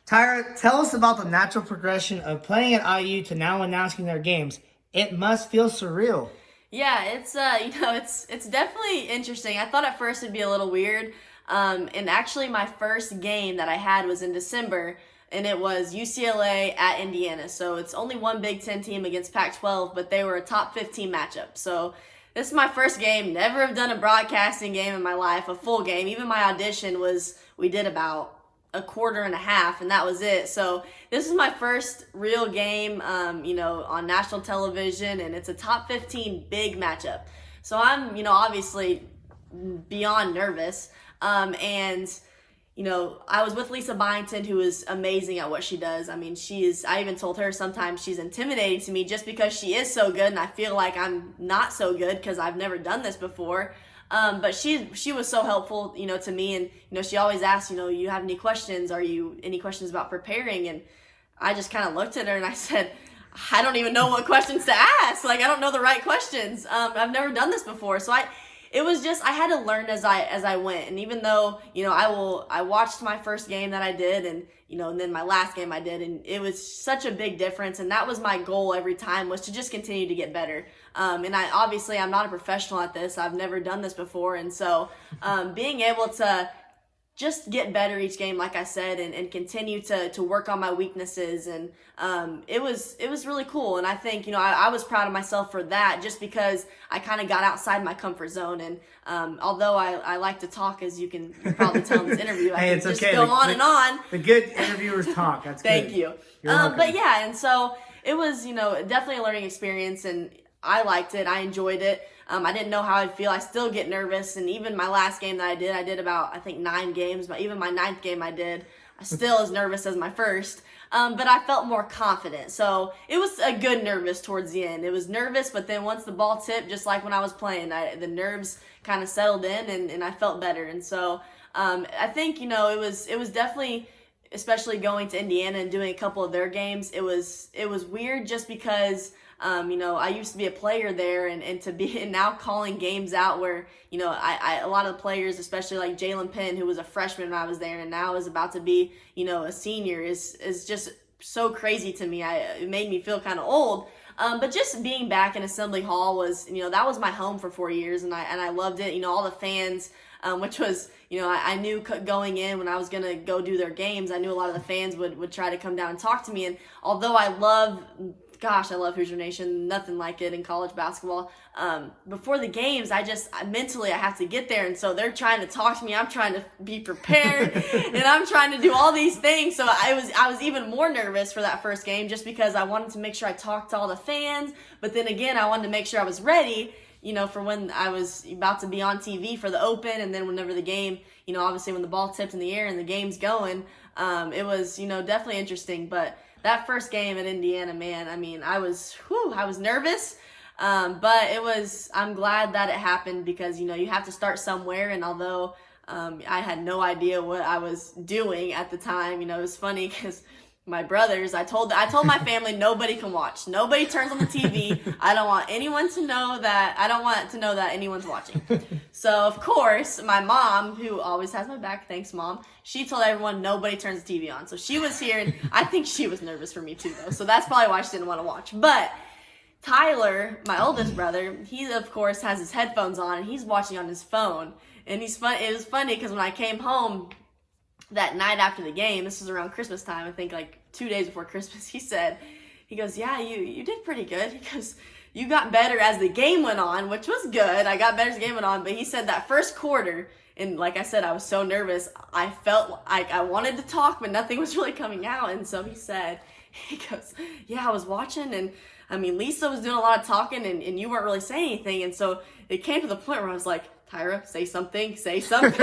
Tyra, tell us about the natural progression of playing at IU to now announcing their games. It must feel surreal. Yeah, it's it's definitely interesting. I thought at first it'd be a little weird. And actually my first game that I had was in December, and it was UCLA at Indiana. So it's only one Big Ten team against Pac-12, but they were a top 15 matchup. So this is my first game. Never have done a broadcasting game in my life, a full game. Even my audition we did about a quarter and a half, and that was it. So this is my first real game, on national television, and it's a top 15 big matchup. So I'm, obviously beyond nervous. I was with Lisa Byington, who is amazing at what she does. I mean, I even told her sometimes she's intimidating to me just because she is so good, and I feel like I'm not so good because I've never done this before. But she was so helpful, to me. And, she always asks, you have any questions? Any questions about preparing? And I just kind of looked at her and I said, I don't even know what questions to ask. Like, I don't know the right questions. I've never done this before. So it was just, I had to learn as I went. And even though, I watched my first game that I did, and, and then my last game I did, and it was such a big difference. And that was my goal every time, was to just continue to get better. And I'm not a professional at this. I've never done this before. And so, being able to just get better each game, like I said, and continue to work on my weaknesses. And it was really cool. And I think, I was proud of myself for that, just because I kind of got outside my comfort zone. And although I like to talk, as you can probably tell in this interview, I can just go on and on. The good interviewers talk. That's good. Thank you. But yeah, and so it was, definitely a learning experience, and I liked it. I enjoyed it. I didn't know how I'd feel. I still get nervous. And even my last game that I did about, I think, 9 games. But even my 9th game I still as nervous as my first. But I felt more confident. So it was a good nervous towards the end. It was nervous, but then once the ball tipped, just like when I was playing, the nerves kind of settled in, and I felt better. And so I think, it was definitely, especially going to Indiana and doing a couple of their games, it was weird just because I used to be a player there, and to be and now calling games out where, I a lot of the players, especially like Jalen Penn, who was a freshman when I was there and now is about to be, a senior, is just so crazy to me. It made me feel kind of old. But just being back in Assembly Hall was, that was my home for 4 years, and I loved it. All the fans, which was, I knew going in when I was going to go do their games, I knew a lot of the fans would try to come down and talk to me. And although I love Hoosier Nation, nothing like it in college basketball. Before the games, mentally I have to get there, and so they're trying to talk to me. I'm trying to be prepared, and I'm trying to do all these things. So I was even more nervous for that first game, just because I wanted to make sure I talked to all the fans. But then again, I wanted to make sure I was ready, for when I was about to be on TV for the Open, and then whenever the game, obviously when the ball tipped in the air and the game's going, it was, definitely interesting. But that first game at Indiana, man, I mean, I was nervous, but I'm glad that it happened, because, you have to start somewhere. And although I had no idea what I was doing at the time, it was funny because my brothers, I told my family, nobody can watch. Nobody turns on the TV. I don't want anyone to know that. I don't want to know that anyone's watching. So, of course, my mom, who always has my back, thanks, Mom, she told everyone nobody turns the TV on. So she was here, and I think she was nervous for me too, though. So that's probably why she didn't want to watch. But Tyler, my oldest brother, he, of course, has his headphones on, and he's watching on his phone. And it was funny because when I came home that night after the game, this was around Christmas time, I think like 2 days before Christmas, he goes, yeah, you did pretty good. He goes, you got better as the game went on, which was good. I got better as the game went on, but he said that first quarter, and like I said, I was so nervous, I felt like I wanted to talk, but nothing was really coming out. And so he goes, yeah, I was watching, and I mean, Lisa was doing a lot of talking, and you weren't really saying anything. And so it came to the point where I was like, Tyra, say something. And you weren't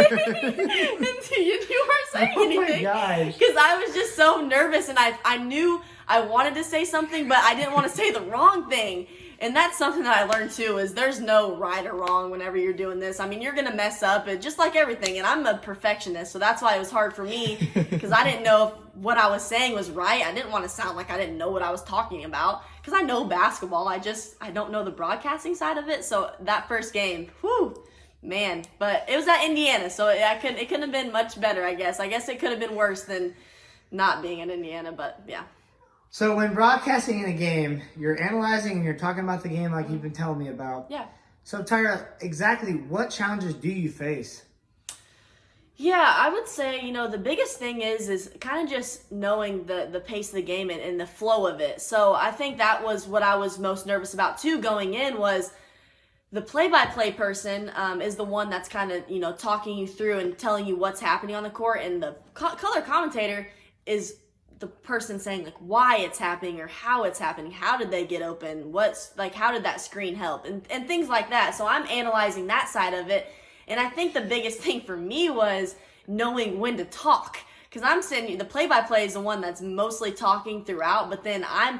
saying anything. Because I was just so nervous, and I knew I wanted to say something, but I didn't want to say the wrong thing. And that's something that I learned too, is there's no right or wrong whenever you're doing this. I mean, you're going to mess up, just like everything. And I'm a perfectionist, so that's why it was hard for me, because I didn't know if what I was saying was right. I didn't want to sound like I didn't know what I was talking about, because I know basketball. I don't know the broadcasting side of it. So that first game, whew, man. But it was at Indiana, so it couldn't have been much better, I guess. I guess it could have been worse than not being in Indiana, but yeah. So when broadcasting in a game, you're analyzing and you're talking about the game like you've been telling me about. Yeah. So Tyra, exactly what challenges do you face? Yeah, I would say, the biggest thing is kind of just knowing the pace of the game and the flow of it. So I think that was what I was most nervous about too going in was the play-by-play person is the one that's kind of, talking you through and telling you what's happening on the court. And the color commentator is the person saying like why it's happening or how it's happening. How did they get open? How did that screen help? And things like that. So I'm analyzing that side of it. And I think the biggest thing for me was knowing when to talk. Because I'm sitting, the play-by-play is the one that's mostly talking throughout, but then I'm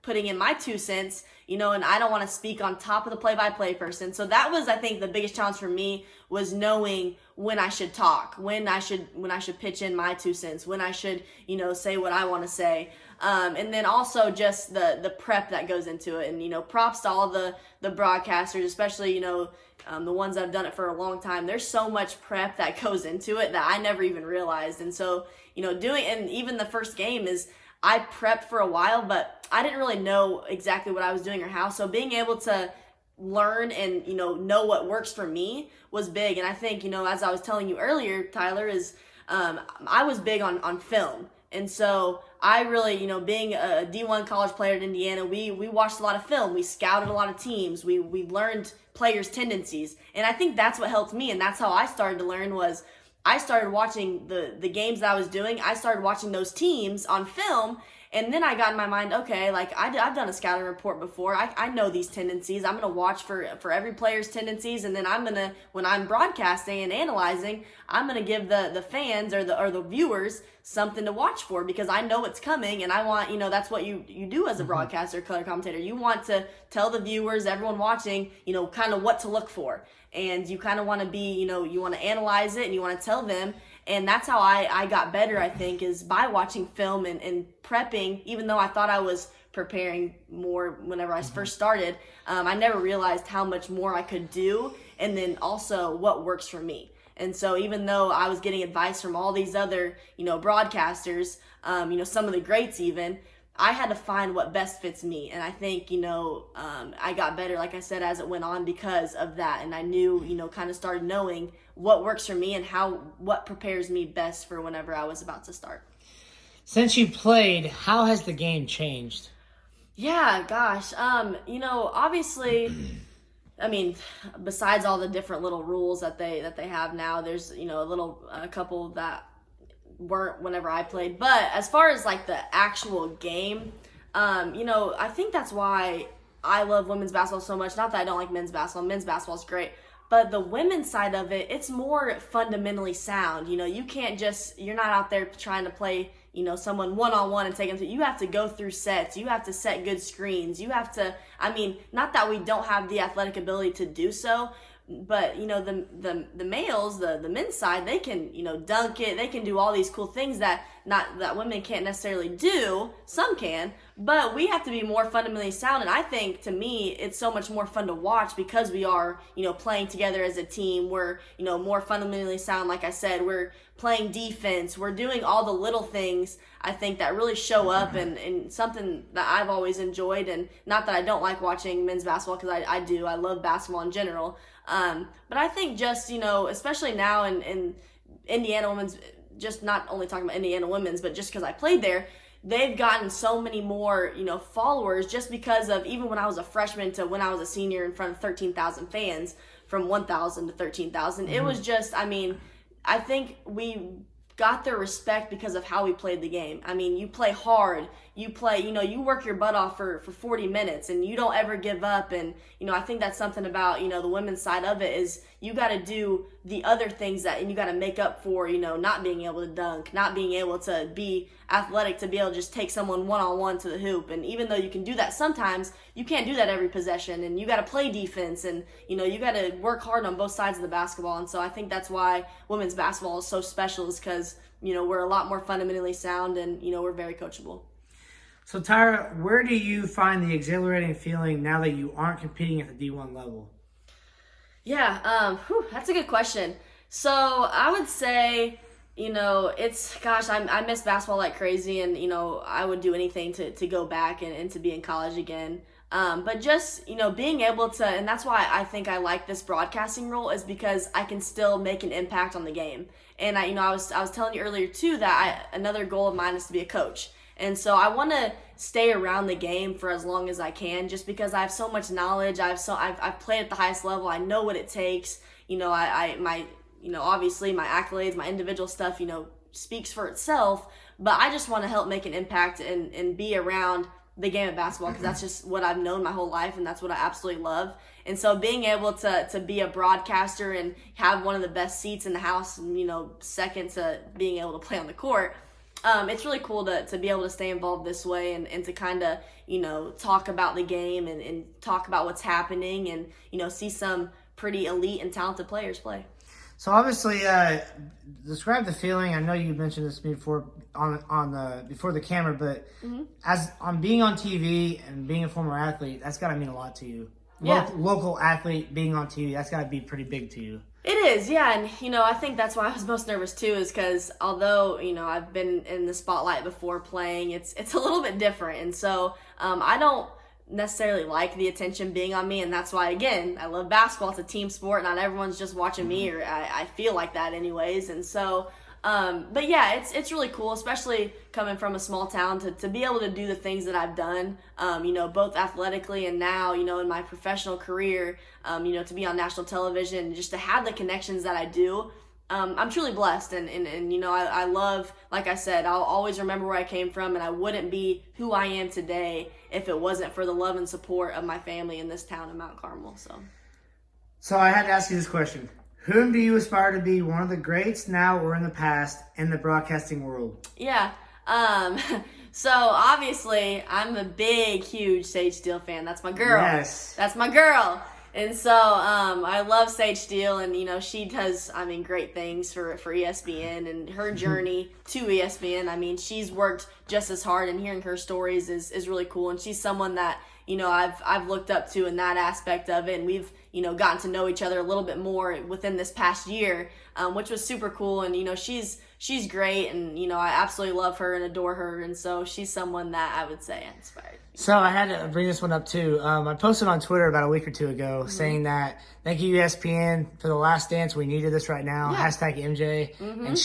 putting in my 2 cents, and I don't want to speak on top of the play-by-play person. So that was, I think, the biggest challenge for me was knowing when I should talk, when I should pitch in my 2 cents, when I should, say what I want to say. And then also just the prep that goes into it. And, props to all the broadcasters, especially, the ones that have done it for a long time. There's so much prep that goes into it that I never even realized. And so, and even the first game is I prepped for a while, but I didn't really know exactly what I was doing or how. So being able to learn and, know what works for me was big. And I think, as I was telling you earlier, Tyler, is I was big on film. And so I really, being a D1 college player at Indiana, we watched a lot of film. We scouted a lot of teams. We learned players' tendencies. And I think that's what helped me. And that's how I started to learn was I started watching the games that I was doing. I started watching those teams on film. And then I got in my mind, okay, like I've done a scouting report before. I know these tendencies. I'm going to watch for every player's tendencies. And then when I'm broadcasting and analyzing, I'm going to give the fans or the viewers something to watch for because I know it's coming. And I want, that's what you do as a broadcaster, color commentator. You want to tell the viewers, everyone watching, kind of what to look for. And you kind of want to be, you want to analyze it and you want to tell them. And that's how I got better, I think, is by watching film and prepping. Even though I thought I was preparing more whenever I first started, I never realized how much more I could do and then also what works for me. And so even though I was getting advice from all these other, broadcasters, some of the greats even, I had to find what best fits me. And I think, I got better, like I said, as it went on because of that. And I knew, kind of started knowing what works for me and what prepares me best for whenever I was about to start. Since you played, how has the game changed? Yeah, gosh. Obviously, I mean, besides all the different little rules that they have now, there's, a couple that weren't whenever I played. But as far as like the actual game, I think that's why I love women's basketball so much. Not that I don't like men's basketball. Men's basketball is great. But the women's side of it, it's more fundamentally sound. You can't you're not out there trying to play, someone one-on-one and take them through. You have to go through sets. You have to set good screens. You have to, not that we don't have the athletic ability to do so, but, the males, the men's side, they can, dunk it. They can do all these cool things that women can't necessarily do. Some can, but we have to be more fundamentally sound. And I think, to me, it's so much more fun to watch because we are, playing together as a team. We're, more fundamentally sound. Like I said, we're playing defense. We're doing all the little things, I think, that really show up and something that I've always enjoyed. And not that I don't like watching men's basketball, because I do. I love basketball in general. But I think just, especially now in Indiana women's, just not only talking about Indiana women's, but just because I played there, they've gotten so many more, followers just because of even when I was a freshman to when I was a senior in front of 13,000 fans, from 1,000 to 13,000. It was just, I think we got their respect because of how we played the game. You play hard. You play, you work your butt off for 40 minutes and you don't ever give up. And, I think that's something about, the women's side of it is you got to do the other things and you got to make up for, not being able to dunk, not being able to be athletic, to be able to just take someone one-on-one to the hoop. And even though you can do that sometimes, you can't do that every possession, and you got to play defense, and, you got to work hard on both sides of the basketball. And so I think that's why women's basketball is so special, is because, we're a lot more fundamentally sound and, we're very coachable. So Tyra, where do you find the exhilarating feeling now that you aren't competing at the D1 level? Yeah, that's a good question. So I would say I miss basketball like crazy, and I would do anything to go back and to be in college again. But just being able to, and that's why I think I like this broadcasting role, is because I can still make an impact on the game. And I was telling you earlier too that another goal of mine is to be a coach, and so I want to stay around the game for as long as I can, just because I have so much knowledge. I've played at the highest level. I know what it takes. Obviously my accolades, my individual stuff, speaks for itself, but I just want to help make an impact and be around the game of basketball, because that's just what I've known my whole life, and that's what I absolutely love. And so being able to be a broadcaster and have one of the best seats in the house, second to being able to play on the court, it's really cool to be able to stay involved this way, and to kind of, talk about the game and talk about what's happening, and, see some pretty elite and talented players play. So obviously, describe the feeling. I know you mentioned this before before the camera, but as on being on TV and being a former athlete, that's got to mean a lot to you. Yeah. Local athlete being on TV, that's got to be pretty big to you. It is, yeah, and I think that's why I was most nervous too, is because although I've been in the spotlight before playing, it's a little bit different, and so I don't necessarily like the attention being on me, and that's why, again, I love basketball. It's a team sport. Not everyone's just watching me, or I feel like that anyways. And so but yeah, it's really cool, especially coming from a small town, to be able to do the things that I've done, both athletically and now, in my professional career, to be on national television, just to have the connections that I do. I'm truly blessed, and I love, like I said, I'll always remember where I came from, and I wouldn't be who I am today if it wasn't for the love and support of my family in this town of Mount Carmel. So I had to ask you this question. Whom do you aspire to be one of the greats now or in the past in the broadcasting world? Yeah. So obviously I'm a big, huge Sage Steele fan. That's my girl. Yes. That's my girl. And so I love Sage Steele, and she does, great things for ESPN, and her journey to ESPN. She's worked just as hard, and hearing her stories is really cool. And she's someone that I've looked up to in that aspect of it, and we've gotten to know each other a little bit more within this past year, which was super cool. And she's great, and I absolutely love her and adore her, and so she's someone that I would say inspired. So I had to bring this one up too. I posted on Twitter about a week or two ago saying that thank you ESPN for the last dance. We needed this right now. Yeah. Hashtag MJ. And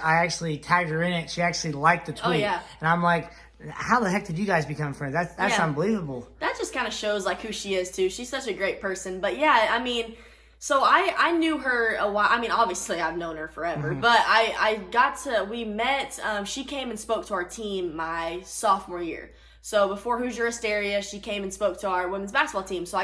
I actually tagged her in it. She actually liked the tweet. Oh, yeah. And I'm like, how the heck did you guys become friends? That's unbelievable. That just kind of shows who she is too. She's such a great person. But yeah, so I knew her a while. Obviously I've known her forever, but we met, she came and spoke to our team my sophomore year. So before Hoosier Hysteria, she came and spoke to our women's basketball team. So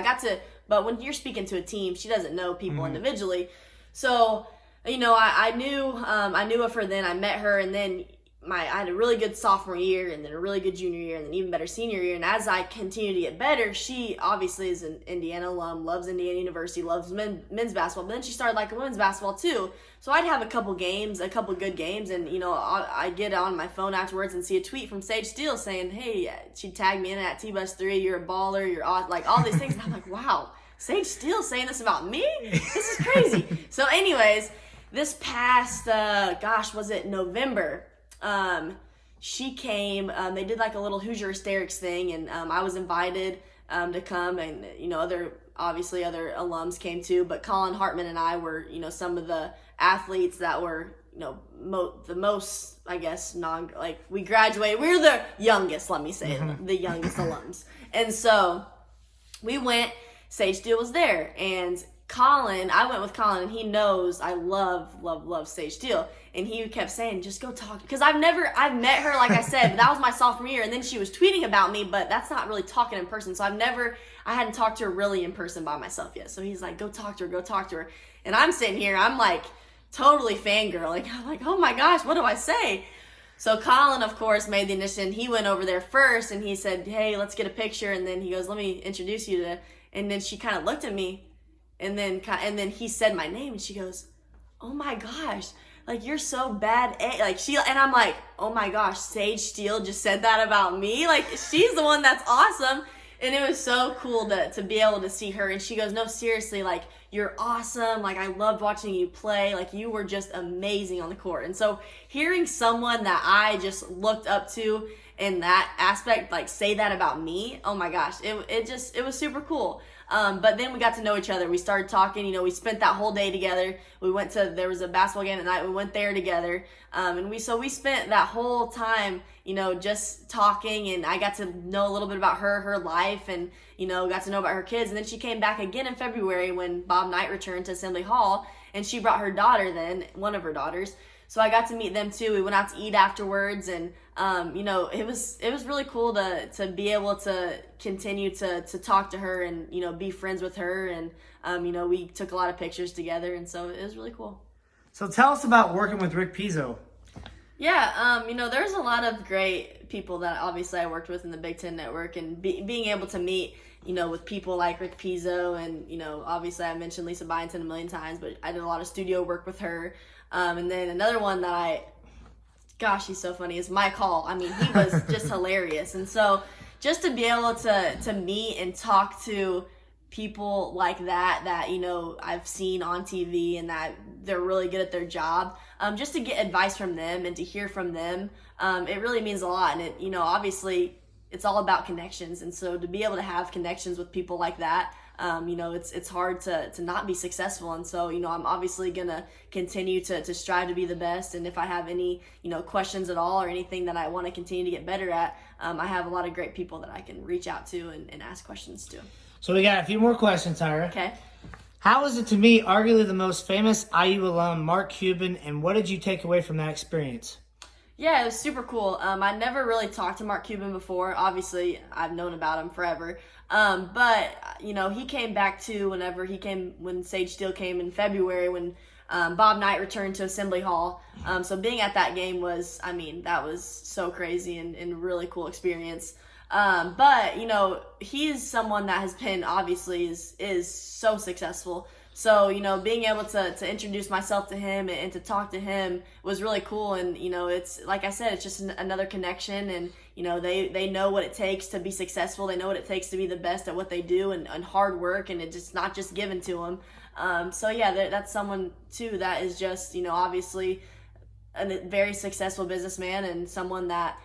but when you're speaking to a team, she doesn't know people individually. So, I knew of her then. I met her, and then I had a really good sophomore year, and then a really good junior year, and then even better senior year. And as I continue to get better, she obviously is an Indiana alum, loves Indiana University, loves men's basketball. But then she started liking women's basketball too. So I'd have a couple good games, and I'd get on my phone afterwards and see a tweet from Sage Steele saying, "Hey," she'd tag me in at T-Bus3, "You're a baller, you're all these things." And I'm like, wow, Sage Steele saying this about me? This is crazy. So anyways, this past, was it November? She came, they did a little Hoosier Hysterics thing, and I was invited to come, and other alums came too, but Colin Hartman and I were some of the athletes that were the most, I guess, we graduated, we were the youngest, let me say, the youngest alums. And so we went, Sage Steele was there, and I went with Colin, and he knows I love Sage Steele, and he kept saying, just go talk, because I've met her, like I said, but that was my sophomore year, and then she was tweeting about me, but that's not really talking in person, so I hadn't talked to her really in person by myself yet, so he's like, go talk to her, and I'm sitting here, I'm totally fangirling, I'm like, oh my gosh, what do I say? So Colin, of course, made the initiative, and he went over there first, and he said, hey, let's get a picture, and then he goes, let me introduce you to, and then she kind of looked at me, and then he said my name, and she goes, oh my gosh, you're so bad. And I'm like, oh my gosh, Sage Steele just said that about me. She's the one that's awesome. And it was so cool to be able to see her. And she goes, no, seriously, like, you're awesome. Like, I loved watching you play. Like, you were just amazing on the court. And so hearing someone that I just looked up to in that aspect, like, say that about me, oh my gosh, it was super cool. But then we got to know each other. We started talking, we spent that whole day together. There was a basketball game at night. We went there together. And we spent that whole time, just talking, and I got to know a little bit about her life, and, got to know about her kids. And then she came back again in February when Bob Knight returned to Assembly Hall, and she brought her daughter then, one of her daughters. So I got to meet them too. We went out to eat afterwards, and it was really cool to be able to continue to talk to her and be friends with her, and we took a lot of pictures together, and so it was really cool. So tell us about working with Rick Pitino. Yeah, there's a lot of great people that obviously I worked with in the Big Ten Network, and being able to meet with people like Rick Pitino, and obviously I mentioned Lisa Byington a million times, but I did a lot of studio work with her. And then another one that gosh, he's so funny, is Mike Hall. I mean, he was just hilarious. And so just to be able to meet and talk to people like that I've seen on TV and that they're really good at their job, just to get advice from them and to hear from them, it really means a lot. And it, obviously it's all about connections. And so to be able to have connections with people like that, it's hard to not be successful. And so, I'm obviously going to continue to strive to be the best. And if I have any, questions at all or anything that I want to continue to get better at, I have a lot of great people that I can reach out to and ask questions to. So we got a few more questions, Tyra. Okay. How was it to meet arguably the most famous IU alum, Mark Cuban, and what did you take away from that experience? Yeah, it was super cool. I never really talked to Mark Cuban before. Obviously, I've known about him forever. But, he came back to when Sage Steele came in February, when Bob Knight returned to Assembly Hall. So being at that game that was so crazy and really cool experience. But, he's someone that has been, obviously, is so successful. So, being able to introduce myself to him and to talk to him was really cool. And, it's, like I said, it's just another connection. And, they know what it takes to be successful. They know what it takes to be the best at what they do, and hard work, and it's just not just given to them. So, yeah, that's someone, too, that is just, obviously a very successful businessman, and someone that,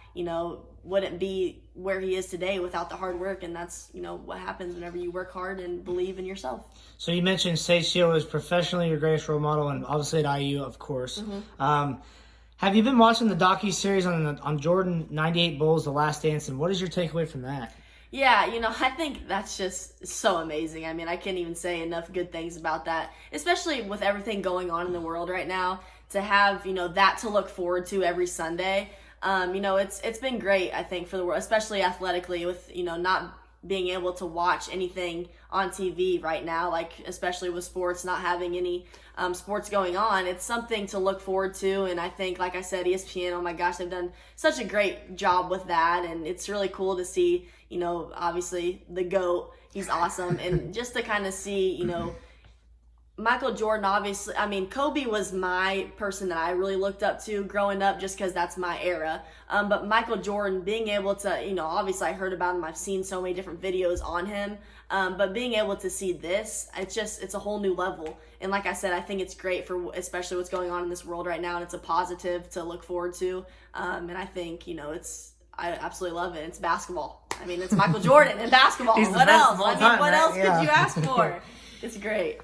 wouldn't be where he is today without the hard work. And that's, what happens whenever you work hard and believe in yourself. So you mentioned Sage Steele was professionally your greatest role model, and obviously at IU, of course. Mm-hmm. Have you been watching the docu-series on Jordan 98 Bulls, The Last Dance, and what is your takeaway from that? Yeah, I think that's just so amazing. I mean, I can't even say enough good things about that, especially with everything going on in the world right now, to have, that to look forward to every Sunday. It's been great, I think, for the world, especially athletically, with, not being able to watch anything on TV right now, like especially with sports, not having any sports going on. It's something to look forward to. And I think, like I said, ESPN, oh my gosh, they've done such a great job with that. And it's really cool to see, obviously the GOAT, he's awesome. And just to kind of see, Michael Jordan, obviously, Kobe was my person that I really looked up to growing up, just because that's my era. But Michael Jordan, being able to, obviously I heard about him, I've seen so many different videos on him, but being able to see this, it's a whole new level. And like I said, I think it's great for especially what's going on in this world right now, and it's a positive to look forward to. And I think, I absolutely love it. It's basketball. It's Michael Jordan in basketball. What else? What else could you ask for? It's great.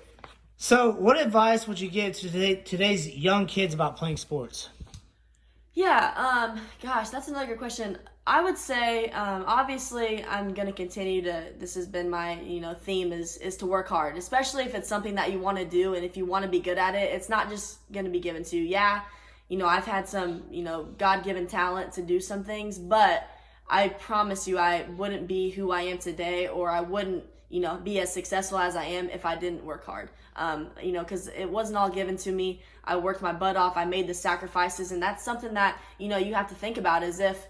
So what advice would you give to today's young kids about playing sports? Yeah, gosh, that's another good question. I would say, obviously, I'm going to continue this has been my, theme is to work hard, especially if it's something that you want to do, and if you want to be good at it, it's not just going to be given to you. Yeah, I've had some, God-given talent to do some things, but I promise you I wouldn't be who I am today, or I wouldn't, be as successful as I am if I didn't work hard. Because it wasn't all given to me. I worked my butt off. I made the sacrifices, and that's something that, you have to think about, is if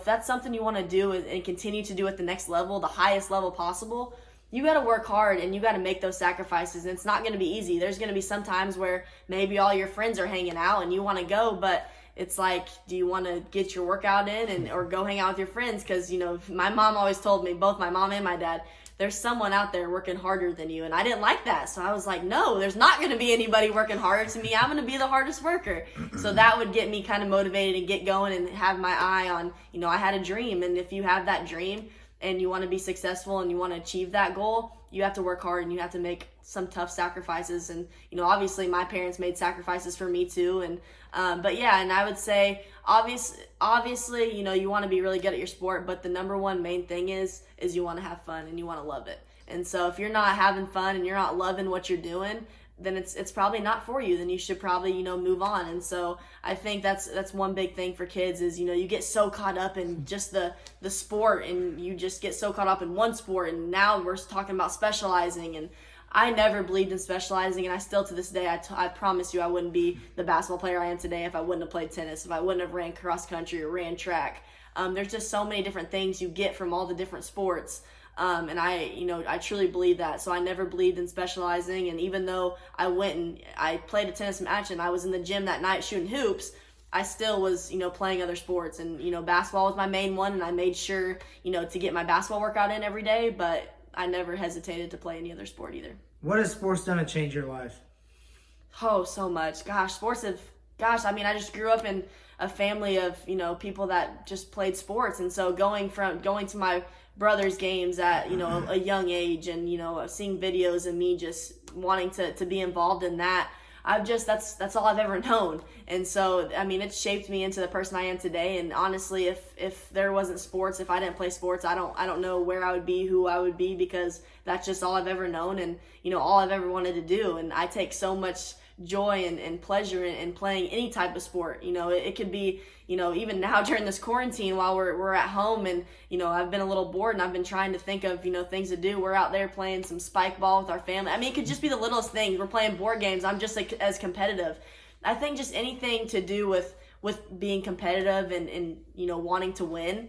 that's something you want to do and continue to do at the next level, the highest level possible, you got to work hard and you got to make those sacrifices. And it's not going to be easy. There's going to be some times where maybe all your friends are hanging out and you want to go, but it's like, do you want to get your workout in or go hang out with your friends? Because, you know, my mom always told me, both my mom and my dad, there's someone out there working harder than you. And I didn't like that. So I was like, no, there's not going to be anybody working harder to me. I'm going to be the hardest worker. So that would get me kind of motivated and get going and have my eye on, you know, I had a dream. And if you have that dream and you want to be successful and you want to achieve that goal, you have to work hard and you have to make some tough sacrifices. And, you know, obviously my parents made sacrifices for me too. And, but yeah, and I would say, obviously, you know, you want to be really good at your sport, but the number one main thing is you want to have fun and you want to love it. And so if you're not having fun and you're not loving what you're doing, then it's probably not for you. Then you should probably, you know, move on. And so I think that's one big thing for kids is, you know, you get so caught up in just the sport and you just get so caught up in one sport. And now we're talking about specializing, and I never believed in specializing, and I still to this day, I promise you I wouldn't be the basketball player I am today if I wouldn't have played tennis, if I wouldn't have ran cross country or ran track. There's just so many different things you get from all the different sports. And I truly believe that. So I never believed in specializing. And even though I went and I played a tennis match and I was in the gym that night shooting hoops, I still was, you know, playing other sports. And, you know, basketball was my main one. And I made sure, you know, to get my basketball workout in every day. But I never hesitated to play any other sport either. What has sports done to change your life? Oh, so much. Gosh, I mean, I just grew up in a family of, you know, people that just played sports. And so going to my brother's games at, you know, a young age and, you know, seeing videos of me just wanting to be involved in that, that's all I've ever known. And so, I mean, it's shaped me into the person I am today. And honestly, if there wasn't sports, if I didn't play sports, I don't know where I would be, who I would be, because that's just all I've ever known and, you know, all I've ever wanted to do. And I take so much joy and pleasure in playing any type of sport. You know, it could be, you know, even now during this quarantine while we're at home and, you know, I've been a little bored and I've been trying to think of, you know, things to do. We're out there playing some spike ball with our family. I mean, it could just be the littlest things. We're playing board games. I'm just like as competitive. I think just anything to do with being competitive and you know, wanting to win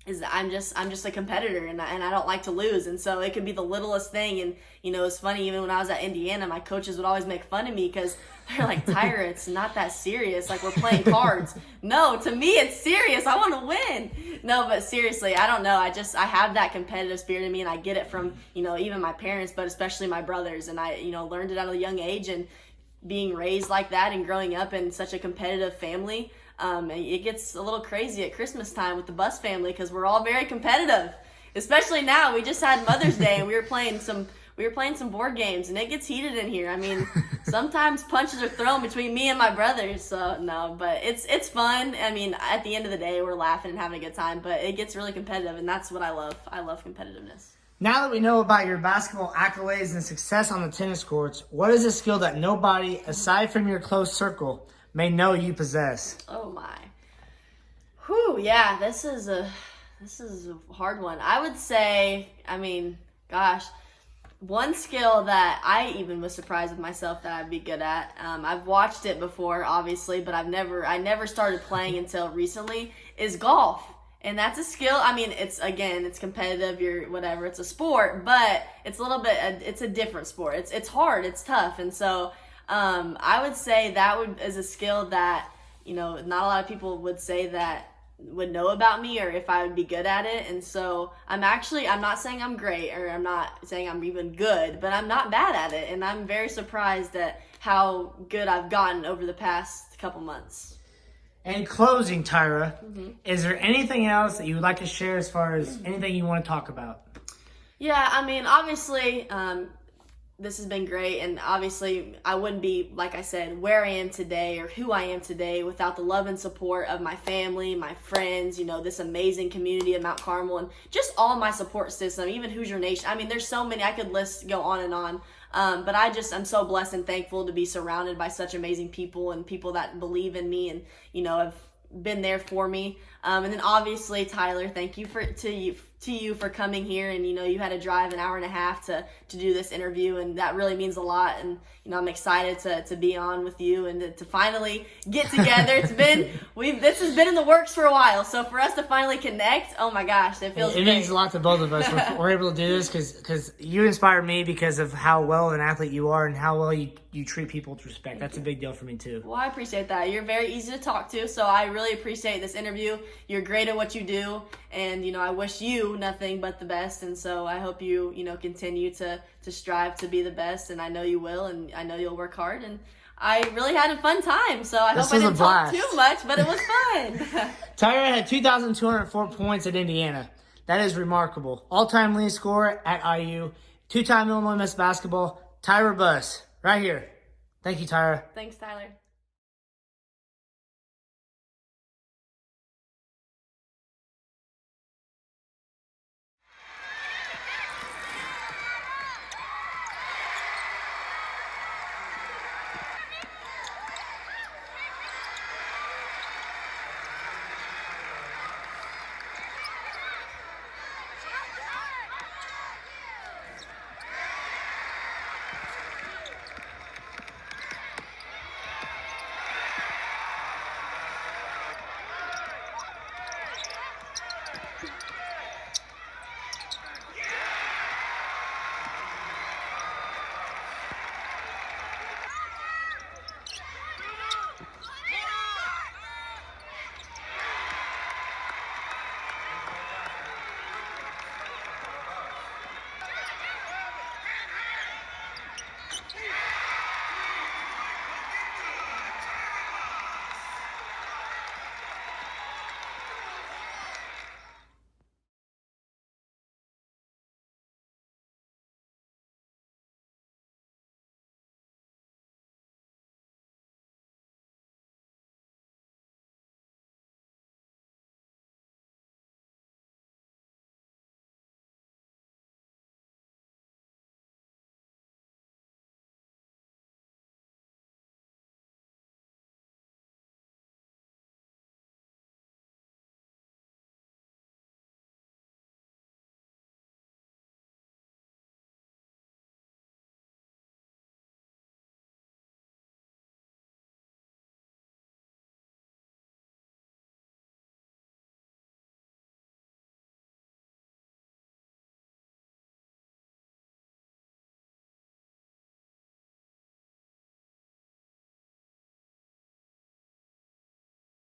is that I'm just a competitor and I don't like to lose. And so it could be the littlest thing. And, you know, it's funny, even when I was at Indiana, my coaches would always make fun of me because they're like, Tyra, it's not that serious. Like, we're playing cards. No, to me, it's serious. I want to win. No, but seriously, I don't know. I have that competitive spirit in me, and I get it from, you know, even my parents, but especially my brothers. And I, you know, learned it at a young age, and being raised like that and growing up in such a competitive family, it gets a little crazy at Christmas time with the Bus family because we're all very competitive. Especially now, we just had Mother's Day and we were playing some board games, and it gets heated in here. I mean, sometimes punches are thrown between me and my brothers. So no, but it's fun. I mean, at the end of the day, we're laughing and having a good time. But it gets really competitive, and that's what I love. I love competitiveness. Now that we know about your basketball accolades and success on the tennis courts, what is a skill that nobody, aside from your close circle, may know you possess? Oh my. Whew, yeah, this is a hard one. I would say, I mean, gosh, one skill that I even was surprised with myself that I'd be good at. I've watched it before, obviously, but I never started playing until recently, is golf. And that's a skill. I mean, it's competitive, it's a sport, but it's it's a different sport. It's hard, it's tough. And so, I would say that is a skill that, you know, not a lot of people would say that would know about me or if I would be good at it. And so I'm not saying I'm great or I'm not saying I'm even good, but I'm not bad at it. And I'm very surprised at how good I've gotten over the past couple months. In closing, Tyra, is there anything else that you would like to share as far as anything you want to talk about? Yeah, I mean, obviously, this has been great, and obviously I wouldn't be, like I said, where I am today or who I am today without the love and support of my family, my friends, you know, this amazing community of Mount Carmel, and just all my support system, even Hoosier Nation. I mean, there's so many, I could go on and on. But I'm so blessed and thankful to be surrounded by such amazing people and people that believe in me and, you know, have been there for me. And then obviously, Tyler, thank you to you for coming here. And, you know, you had to drive an hour and a half to do this interview, and that really means a lot. And, you know, I'm excited to be on with you and to finally get together. This has been in the works for a while. So for us to finally connect, oh my gosh, it feels great. Means a lot to both of us. We're able to do this because you inspired me because of how well of an athlete you are and how well you you treat people with respect. That's a big deal for me too. Well, I appreciate that. You're very easy to talk to, so I really appreciate this interview. You're great at what you do, and I wish you nothing but the best. And so I hope you continue to strive to be the best, and I know you will, and I know you'll work hard. And I really had a fun time, so I hope I didn't talk too much, but it was fun. Tyra had 2,204 points at Indiana. That is remarkable. All-time leading scorer at IU. Two-time Illinois Miss Basketball. Tyra Buss, right here. Thank you, Tyra. Thanks, Tyler.